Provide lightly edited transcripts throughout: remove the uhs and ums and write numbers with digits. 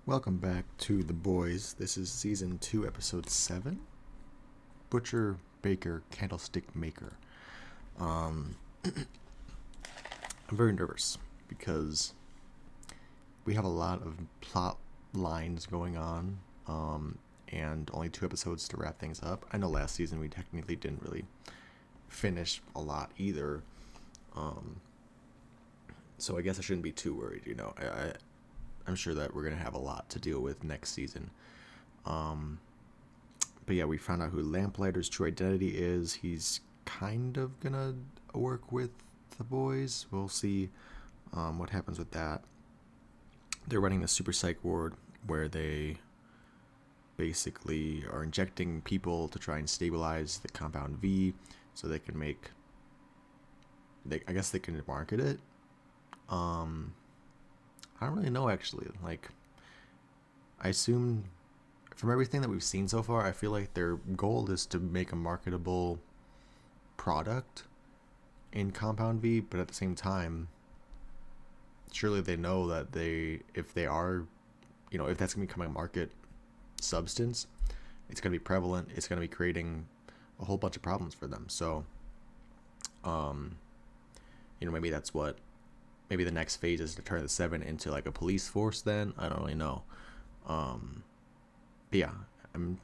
Welcome back to The Boys. This is Season 2, Episode 7. Butcher, Baker, Candlestick Maker. I'm very nervous because we have a lot of plot lines going on, and only 2 episodes to wrap things up. I know last season we technically didn't really finish a lot either, so I guess I shouldn't be too worried, I'm sure that we're going to have a lot to deal with next season. But yeah, we found out who Lamplighter's true identity is. He's kind of going to work with the boys. We'll see what happens with that. They're running the super psych ward where they basically are injecting people to try and stabilize the compound V so they can I guess they can market it. I don't really know, actually. I assume from everything that we've seen so far, I feel like their goal is to make a marketable product in Compound V, but at the same time, surely they know that if that's going to become a market substance, it's going to be prevalent, it's going to be creating a whole bunch of problems for them. So, maybe that's what. Maybe the next phase is to turn the 7 into like a police force then. I don't really know. But yeah,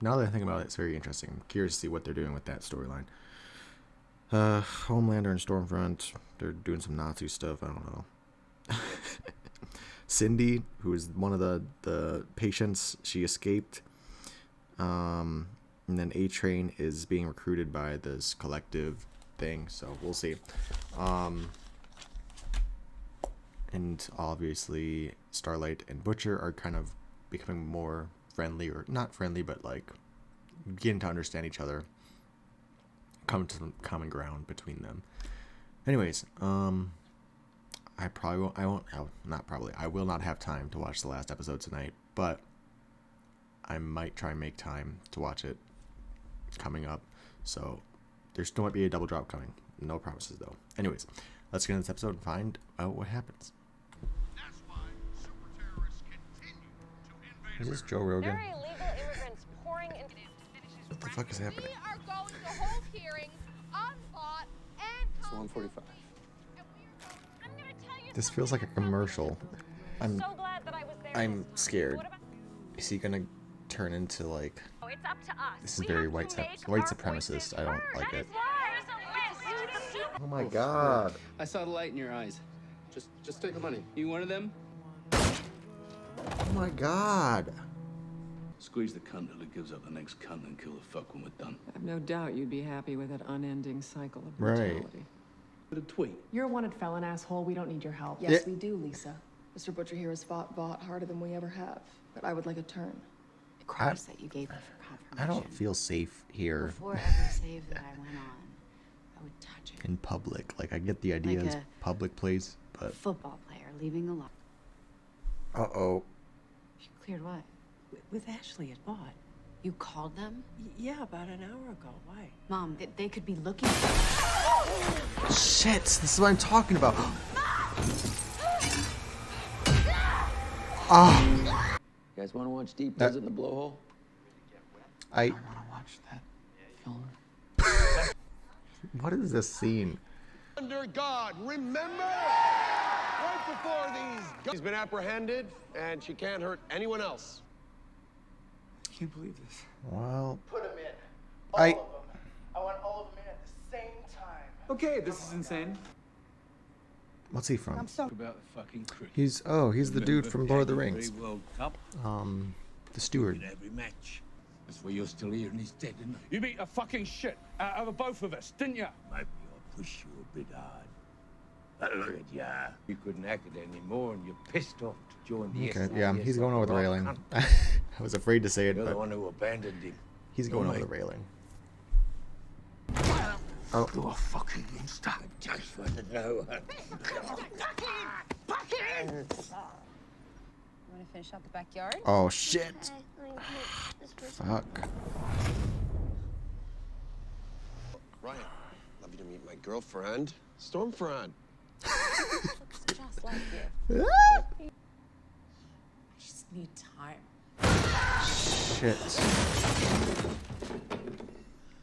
now that I think about it, it's very interesting. I'm curious to see what they're doing with that storyline. Homelander and Stormfront, they're doing some Nazi stuff. I don't know. Cindy, who is one of the patients, she escaped. And then A-Train is being recruited by this collective thing. So we'll see. And obviously Starlight and Butcher are kind of becoming more friendly, or not friendly, but beginning to understand each other, come to some common ground between them. Anyways, I will not have time to watch the last episode tonight, but I might try and make time to watch it coming up. So there still might be a double drop coming. No promises though. Anyways, let's get into this episode and find out what happens. Is this Joe Rogan? There are illegal immigrants pouring into What the fuck is happening? We are going to hold hearings on bot and It's 145. I'm going to tell you This feels like a commercial. I'm so glad that I was there. I'm scared. Is he gonna turn into Oh, it's up to us. This is very white supremacist. I don't like it. Oh my god. I saw the light in your eyes. Just take the money. You one of them? Oh my god. Squeeze the cunt till it gives up the next cunt and kill the fuck when we're done. I have no doubt you'd be happy with that unending cycle of Right. brutality. Put a tweet. You're a wanted felon, asshole. We don't need your help. Yes, we do, Lisa. Mr. Butcher here has fought bot harder than we ever have. But I would like a turn. The cross that you gave me for confirmation. I don't feel safe here Before every save that I went on, I would touch it. in public. I get the idea Like it's a public place, A but football player leaving a lot. uh-oh. You cleared what? With Ashley at Bot. You called them? Yeah, about an hour ago. Why? Mom, they could be looking. Shit, this is what I'm talking about. Ah, You guys want to watch Deep That- Desert in the Blowhole? I Want to watch that film? what is this scene? Under God, remember? Right before these. She's been apprehended, and she can't hurt anyone else. Can you believe this? Well, Put them in. I- All of them. I want all of them in at the same time. Okay, this is insane. what's he from? About the fucking cricket. He's the dude from Lord of the Rings. World Cup. The steward. In every match. That's why you're still here and he's dead, isn't it? You beat the fucking shit out of both of us, didn't you? Maybe I'll push you a bit hard. But look at ya. You couldn't hack it anymore and you're pissed off to join the Okay, SAS yeah, he's going over the like a railing. cunt. I was afraid to say it, You're the but one who abandoned him. he's going over mate. the railing. Oh. You're a fucking monster. I just want to know. Want to finish out the backyard? Oh shit. Fuck. Ryan, love you to meet my girlfriend, Stormfront. Looks just like you. She's just need time. Shit.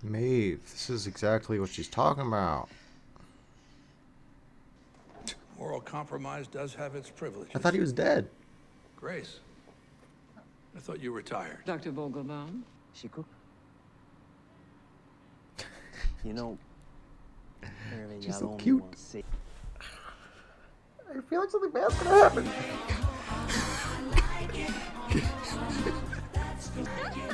Maeve, this is exactly what she's talking about. Moral compromise does have its privileges. I thought he was dead. Grace, I thought you retired. Dr. Vogelbaum? She cook. You know, She's so cute. I feel like something bad's gonna happen.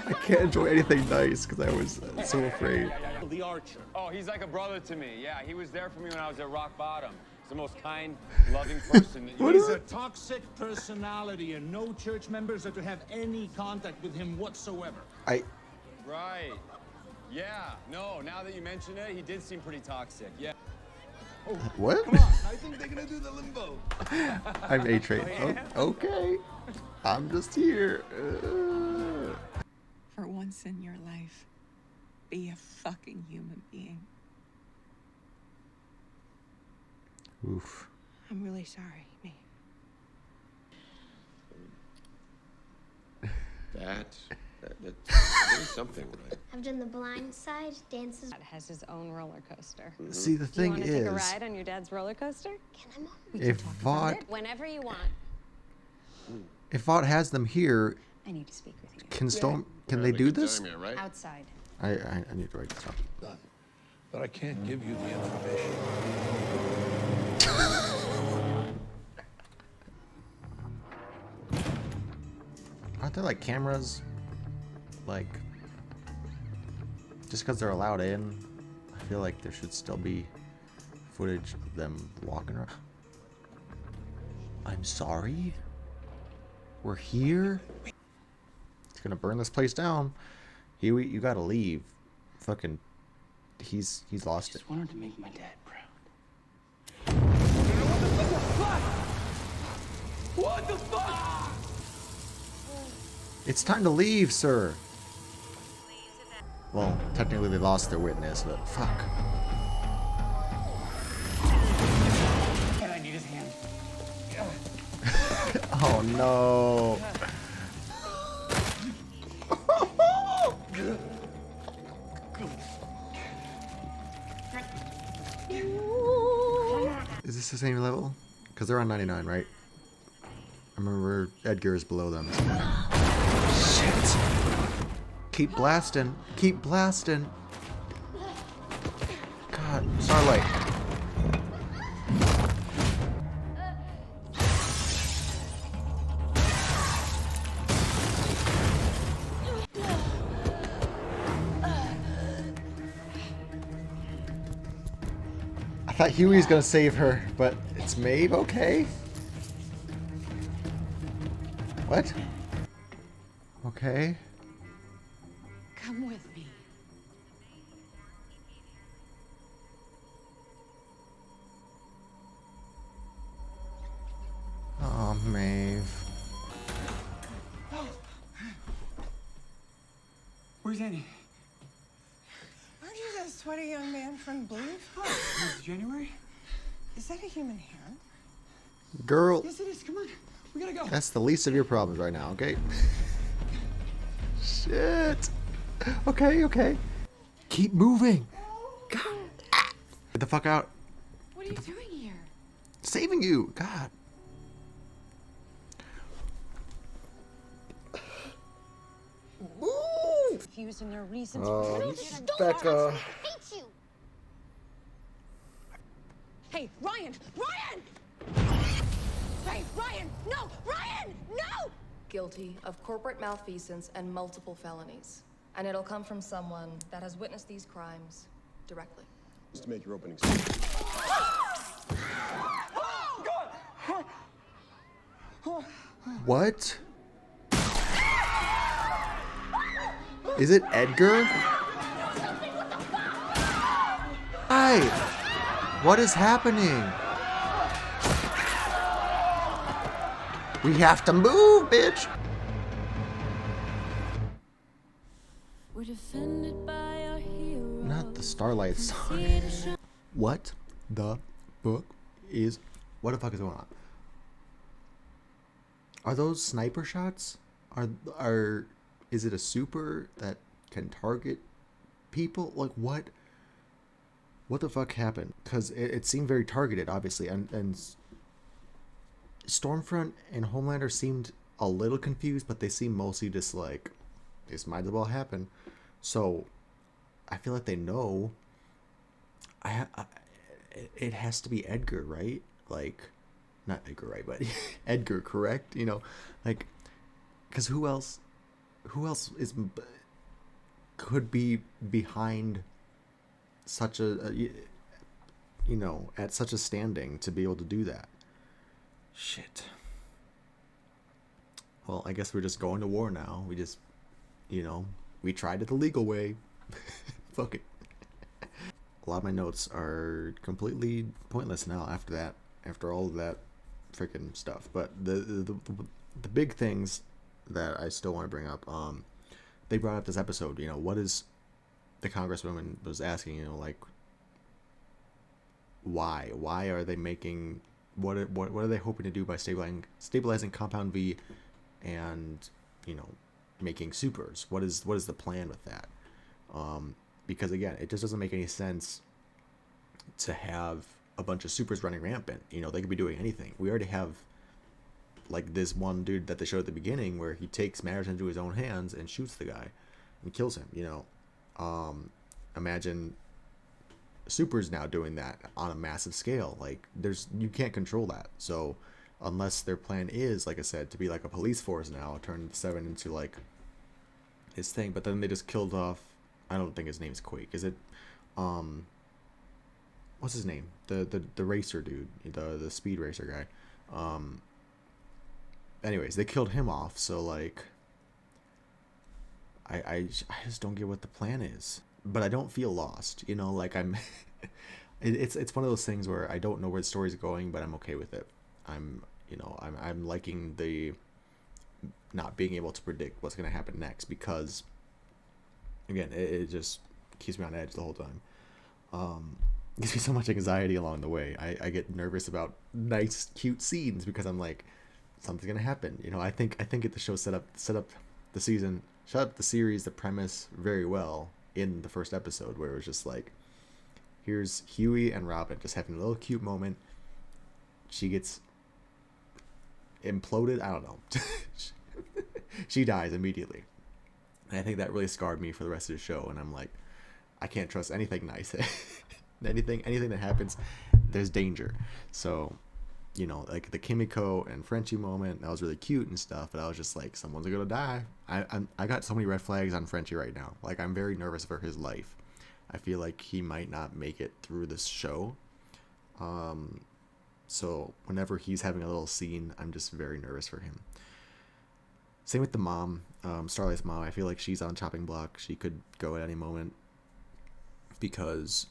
I can't enjoy anything nice because I was so afraid. The Archer. Oh, he's like a brother to me. Yeah, he was there for me when I was at rock bottom. He's the most kind, loving person that you He's a toxic personality, and no church members are to have any contact with him whatsoever. Right. Yeah. No, now that you mention it, he did seem pretty toxic. Yeah. Oh, What? Come on, I think they're gonna do the limbo. I'm A-Train. Oh, yeah? Okay. I'm just here. For once in your life, be a fucking human being. Oof. I'm really sorry, me. That's really something, right? I've done the blind side dances. Dad has his own roller coaster. See, the thing you is, take a ride on your dad's roller coaster? Can I, Mom? if Vought, Whenever you want. if Vought has them here, I need to speak with you. can they do this? Time, right? Outside. I need to write this down. Done. But I can't give you the information. Aren't there like cameras? Like, just because they're allowed in, I feel like there should still be footage of them walking around. I'm sorry? We're here? He's gonna burn this place down. Huey, you gotta leave. Fucking, he's lost it. I wanted to make my dad proud. What the fuck? It's time to leave, sir. Well, technically they lost their witness, but fuck. And I need his hand. Oh no. Is this the same level? Because they're on 99, right? I remember Edgar is below them. Shit. Keep blasting. Keep blasting. God, Starlight. I thought Huey was gonna save her, but it's Maeve, okay? What? Okay. Come with me. Oh, Maeve. Where's Annie? Aren't you that sweaty young man from Believe? It's January? Is that a human hand? Girl, Yes, it is. Come on. We gotta go. that's the least of your problems right now, okay? Shit. Okay, okay. Keep moving. God. Get the fuck out. What are you doing here? Saving you. God. Confused in their reasons. Becca. I hate you. Hey, Ryan! Ryan! Hey, Ryan! No! Ryan! No! Guilty of corporate malfeasance and multiple felonies. And it'll come from someone that has witnessed these crimes directly. Just to make your opening statement. What? Is it Edgar? Hi. What is happening? We have to move, bitch. We're defended by our hero. Not the Starlight song. What the book is? What the fuck is going on? Are those sniper shots? Are is it a super that can target people? Like what the fuck happened? Because it seemed very targeted, obviously, and Stormfront and Homelander seemed a little confused, but they seemed mostly just like this might as well happen. So I feel like they know. It has to be Edgar, right? Like, not Edgar, right? But Edgar, correct? You know, like, because who else? Who else is could be behind such a you know, at such a standing to be able to do that? Shit. Well, I guess we're just going to war now. We just, you know, we tried it the legal way. Fuck it. A lot of my notes are completely pointless now after that, after all of that freaking stuff. But the big things that I still want to bring up, they brought up this episode, you know, what is the congresswoman was asking, you know, like, why are they making, what are they hoping to do by stabilizing Compound V and, you know, making supers? What is the plan with that? Because again, it just doesn't make any sense to have a bunch of supers running rampant. You know, they could be doing anything. We already have like this one dude that they showed at the beginning where he takes matters into his own hands and shoots the guy and kills him. You know, imagine supers now doing that on a massive scale. Like, you can't control that. So unless their plan is, like I said, to be like a police force now, turn the 7 into like his thing. But then they just killed off, I don't think his name's Quake. Is it what's his name? The racer dude, the speed racer guy. Anyways, they killed him off, so like I just don't get what the plan is. But I don't feel lost, you know, like I'm it's one of those things where I don't know where the story's going, but I'm okay with it. I'm liking the not being able to predict what's going to happen next, because again, it just keeps me on edge the whole time. Gives me so much anxiety along the way. I get nervous about nice, cute scenes because I'm like, something's gonna happen. You know, I think the show set up the series, the premise very well in the first episode, where it was just like, here's Huey and Robin just having a little cute moment. She gets imploded. I don't know. She dies immediately. And I think that really scarred me for the rest of the show. And I'm like, I can't trust anything nice. anything that happens, there's danger. So, you know, like the Kimiko and Frenchie moment, that was really cute and stuff, but I was just like, someone's gonna die. I got so many red flags on Frenchie right now. Like, I'm very nervous for his life. I feel like he might not make it through this show. So whenever he's having a little scene, I'm just very nervous for him. Same with the mom, Starlight's mom. I feel like she's on chopping block. She could go at any moment, because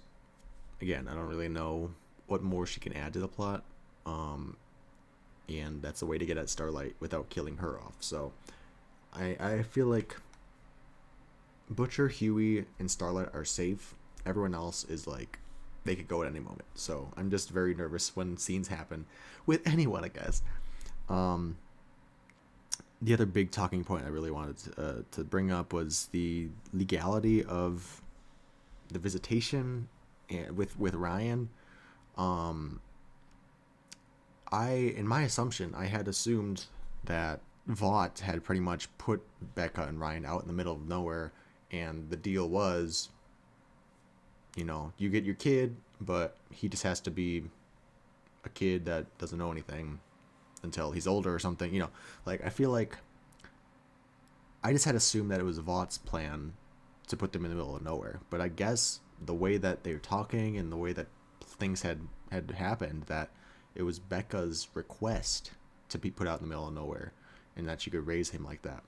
again, I don't really know what more she can add to the plot. And that's a way to get at Starlight without killing her off. So I feel like Butcher, Huey, and Starlight are safe. Everyone else is like, they could go at any moment. So I'm just very nervous when scenes happen with anyone, I guess. The other big talking point I really wanted to bring up was the legality of the visitation with Ryan. In my assumption, I had assumed that Vought had pretty much put Becca and Ryan out in the middle of nowhere, and the deal was, you know, you get your kid, but he just has to be a kid that doesn't know anything until he's older or something, you know. Like, I feel like I just had assumed that it was Vaught's plan to put them in the middle of nowhere, but I guess the way that they were talking and the way that things had happened, that it was Becca's request to be put out in the middle of nowhere, and that she could raise him like that.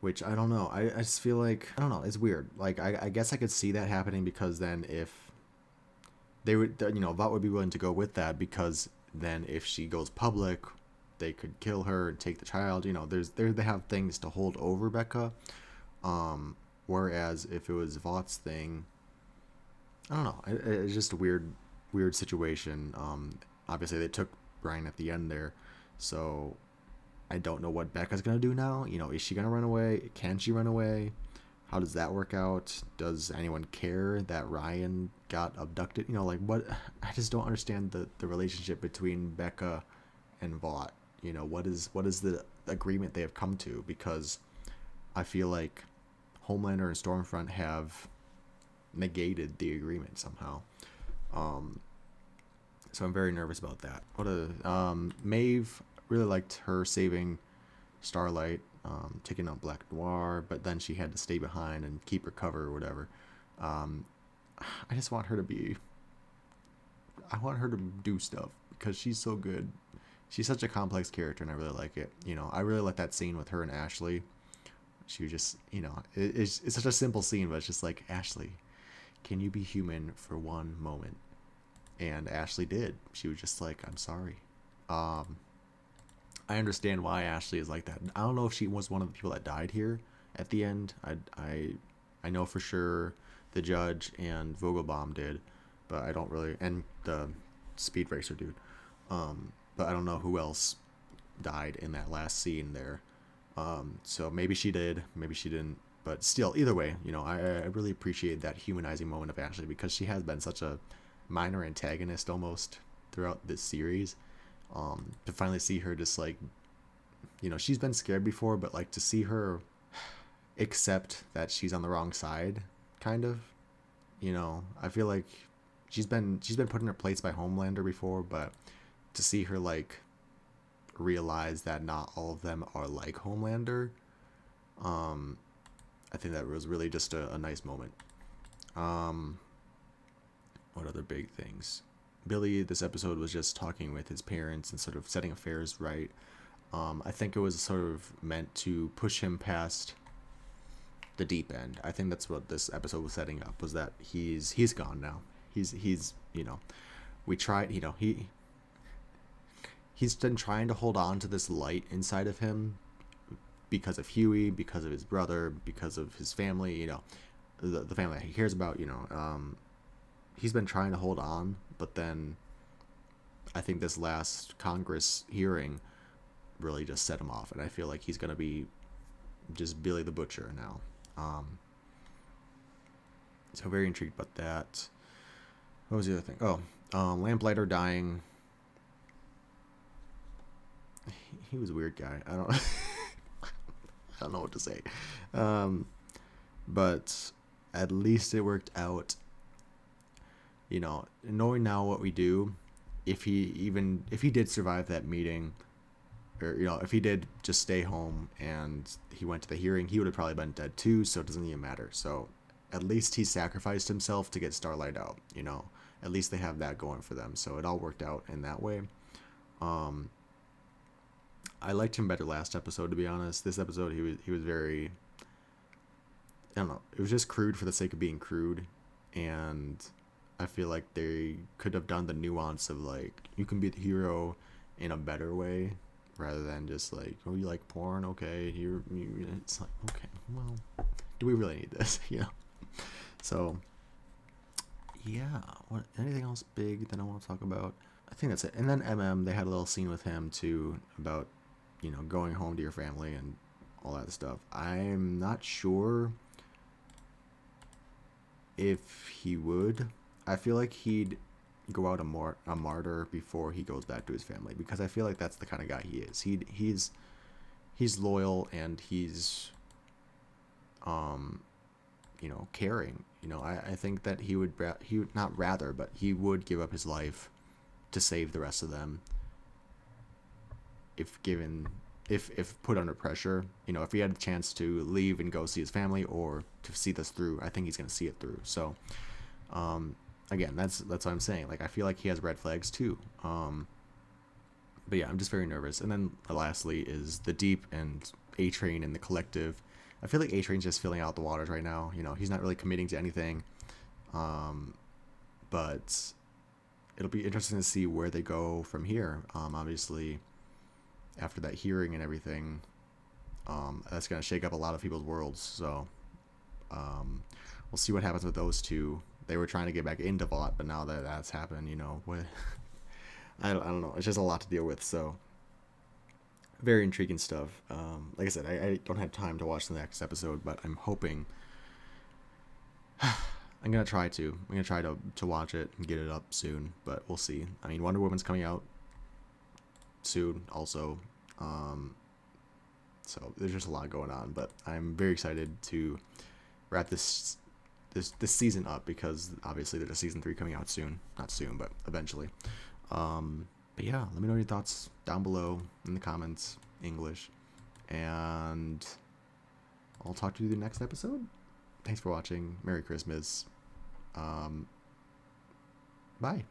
Which I don't know. I just feel like, I don't know, it's weird. Like, I guess I could see that happening, because then if they would, you know, Vought would be willing to go with that, because then if she goes public, they could kill her and take the child. You know, they have things to hold over Becca. Whereas if it was Vaught's thing, I don't know. It's just a weird situation. Obviously they took Brian at the end there. So I don't know what Becca's gonna do now. You know, is she gonna run away? Can she run away? How does that work out? Does anyone care that Ryan got abducted? You know, like what? I just don't understand the relationship between Becca and Vought. You know, what is the agreement they have come to? Because I feel like Homelander and Stormfront have negated the agreement somehow. So I'm very nervous about that. Maeve, really liked her saving Starlight, taking out Black Noir, but then she had to stay behind and keep her cover or whatever. I just want her to be. I want her to do stuff because she's so good. She's such a complex character, and I really like it. You know, I really like that scene with her and Ashley. She was just, you know, it's such a simple scene, but it's just like, Ashley, can you be human for one moment? And Ashley did. She was just like, I'm sorry. I understand why Ashley is like that. I don't know if she was one of the people that died here at the end. I know for sure the judge and Vogelbaum did, but I don't really, and the speed racer dude. But I don't know who else died in that last scene there. So maybe she did, maybe she didn't. But still, either way, you know, I really appreciate that humanizing moment of Ashley because she has been such a minor antagonist almost throughout this series. To finally see her just like, you know, she's been scared before, but like to see her accept that she's on the wrong side, kind of, you know, I feel like she's been put in her place by Homelander before, but to see her like realize that not all of them are like Homelander, I think that was really just a nice moment. What other big things? Billy, this episode was just talking with his parents and sort of setting affairs right. I think it was sort of meant to push him past the deep end. I think that's what this episode was setting up, was that he's gone now. He's you know, we tried, you know, he's been trying to hold on to this light inside of him because of Huey, because of his brother, because of his family, you know, the family that he cares about, you know. He's been trying to hold on, but then I think this last Congress hearing really just set him off, and I feel like he's gonna be just Billy the Butcher now. So very intrigued about that. What was the other thing? Lamplighter dying. He was a weird guy. I don't I don't know what to say. But at least it worked out. You know, knowing now what we do, if he did survive that meeting, or, you know, if he did just stay home and he went to the hearing, he would have probably been dead too, so it doesn't even matter. So at least he sacrificed himself to get Starlight out, you know. At least they have that going for them. So it all worked out in that way. I liked him better last episode, to be honest. This episode, he was very, I don't know, it was just crude for the sake of being crude, and I feel like they could have done the nuance of like, you can be the hero in a better way rather than just like, oh, you like porn, okay, it's like, okay, well, do we really need this? You know. So yeah, anything else big that I want to talk about? I think that's it. And then they had a little scene with him too about, you know, going home to your family and all that stuff. I'm not sure if he would. I feel like he'd go out a martyr before he goes back to his family, because I feel like that's the kind of guy he is. He's loyal, and he's you know, caring. You know, I think that he would not rather, but he would give up his life to save the rest of them if put under pressure. You know, if he had a chance to leave and go see his family or to see this through, I think he's going to see it through. So again, that's what I'm saying. Like, I feel like he has red flags too. But yeah, I'm just very nervous. And then lastly is the Deep and A-Train and the Collective. I feel like A-Train's just filling out the waters right now. You know, he's not really committing to anything. But it'll be interesting to see where they go from here. Obviously, after that hearing and everything, that's going to shake up a lot of people's worlds. So we'll see what happens with those two. They were trying to get back into Vought, but now that that's happened, you know, what I don't know. It's just a lot to deal with. So very intriguing stuff. Like I said, I don't have time to watch the next episode, but I'm hoping. I'm gonna try to. I'm gonna try to watch it and get it up soon, but we'll see. I mean, Wonder Woman's coming out soon, also. So there's just a lot going on, but I'm very excited to wrap this season up because obviously there's a season 3 coming out soon. Not soon, but eventually. But yeah, let me know your thoughts down below in the comments, English, and I'll talk to you in the next episode. Thanks for watching. Merry Christmas. Bye.